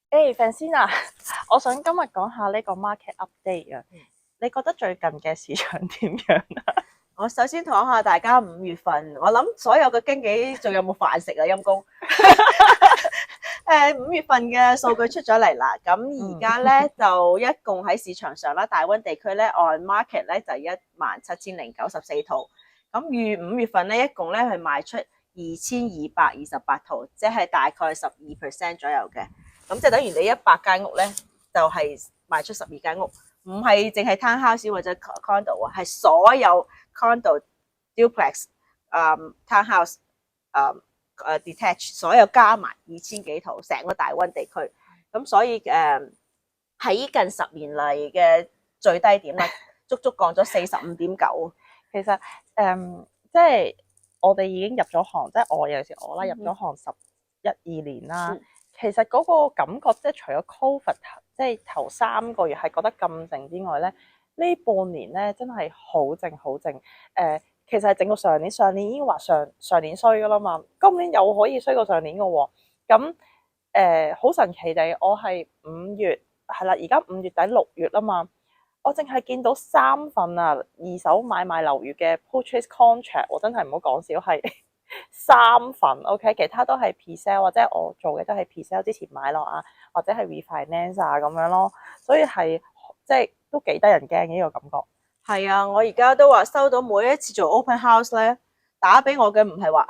Francina，我想今日講下呢個 market update 啊。你覺得最近嘅市場點樣啊？我首先講下大家5月份，我諗所有嘅經紀仲有冇飯食啊？陰公。5月份嘅數據出咗嚟啦，咁而家咧就一共喺市場上啦，大溫地區咧 on market 咧就17,094套，咁預5月份咧一共咧係賣出2228套，即係大概12% 左右嘅，咁即係等於你100間屋咧就係賣出12間屋，唔係淨係 townhouse 或者 condo 啊，係所有 condo、duplex、townhouse、detach 所有加埋2000幾套，成個大溫地區，咁所以喺近10年嚟嘅最低點啦，足足降咗45.9。其實即係我哋已經入咗行，即係我尤其是我啦，入咗行11、12年啦。其實嗰個感覺，即係除咗 Covid，即係頭3個月係覺得咁靜之外咧，呢半年咧真係好靜好靜。其實係整到上年已經話上年衰噶啦嘛，今年又可以衰過上年嘅喎。咁好神奇地，我係5月係啦，而家5月底6月啦嘛，我淨係見到3份啊二手買賣樓宇嘅 purchase contract， 我真係唔好講笑，係3份 OK， 其他都係 pre-sale 或者我做嘅都係 pre-sale 之前買落啊，或者係 refinance 啊咁樣咯，所以係即係都幾得人驚嘅呢個感覺。係啊，我而家都話收到每一次做 open house 咧，打俾我嘅唔係話，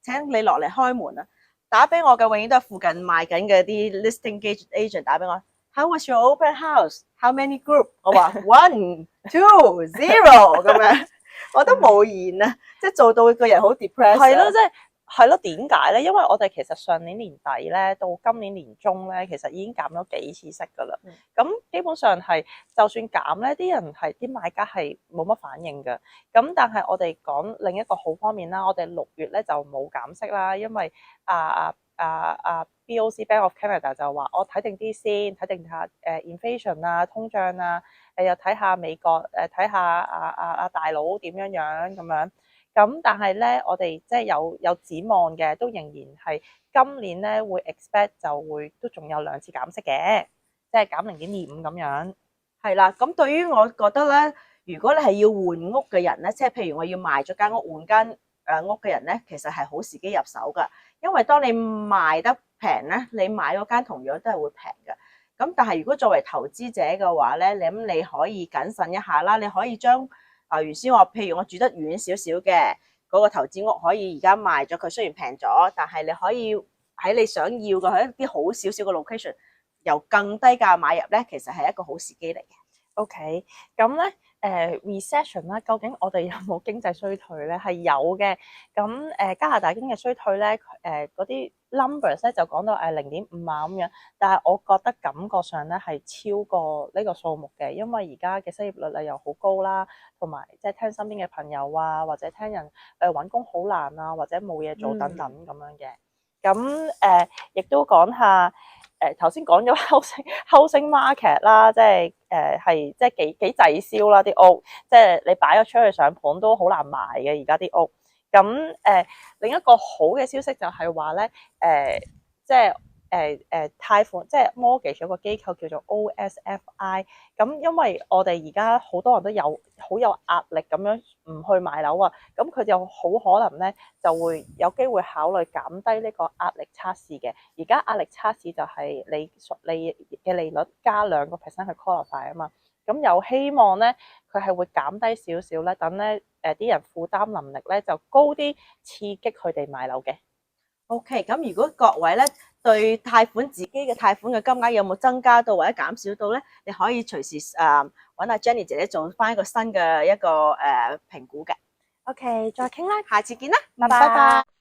請你落嚟開門啊，打俾我嘅永遠都係附近賣緊嘅啲 listing agent 打俾我。How was your open house? How many group？ 我話 1, 2, 0咁樣，我都無言啊，即係做到個人好 depressed。係咯，即係係咯，點解咧？因為我哋其實上年年底咧到今年年中咧，其實已經減咗幾次息噶啦。咁基本上係就算減咧，啲人係啲買家係冇乜反應嘅。咁但係我哋講另一個好方面啦，我哋6月咧就冇減息啦，因為BOC Bank of Canada 就話我睇定啲先，睇定下inflation 啊、通脹啊，又睇下美國睇下大佬點樣樣咁樣。咁但係咧，我哋即係有展望嘅，都仍然係今年咧會 expect 就會都仲有2次減息嘅，即係減0.25咁樣。係啦，咁對於我覺得咧，如果你係要換屋嘅人咧，即係譬如我要賣咗間屋換間屋嘅人咧，其實係好時機入手噶，因為當你賣得平咧，你買嗰間同樣都係會平嘅。咁但係如果作為投資者嘅話咧，你可以謹慎一下啦，你可以將原先我譬如我住得遠少少嘅嗰個投資屋，可以而家賣咗佢，雖然平咗，但係你可以喺你想要嘅喺一啲好少少嘅 location，由更低價買入咧，其實係一個好時機嚟嘅。OK，咁咧recession 啦，究竟我哋有冇經濟衰退咧？係有嘅。咁加拿大經濟衰退咧，嗰啲 numbers 咧就講到0.5啊咁樣，但係我覺得感覺上咧係超過呢個數目嘅，因為而家嘅失業率啊又好高啦，同埋即係聽身邊嘅朋友啊，或者聽人揾工好難啊，或者冇嘢做等等咁樣嘅。咁亦都講下。頭先講咗 housing market 啦，即係係即係幾滯銷啦啲屋，即係你擺咗出去上盤都好難賣嘅而家啲屋。咁另一個好嘅消息就係話咧，即係貸款即係 mortgage 有個機構叫做 OSFI。咁因為我哋而家好多人都好有壓力咁樣唔去買樓啊，咁佢就好可能咧就會有機會考慮減低呢個壓力測試嘅。而家壓力測試就係你嘅利率加2%去 qualify 啊嘛。咁有希望咧，佢係會減低少少咧，等咧啲人負擔能力咧就高啲，刺激佢哋買樓嘅。OK，咁如果各位咧對貸款自己嘅貸款嘅金額有冇增加到或者減少到咧，你可以隨時揾阿 Jenny 姐姐做翻一個新嘅一個評估嘅。OK，再傾啦，下次見啦，拜拜。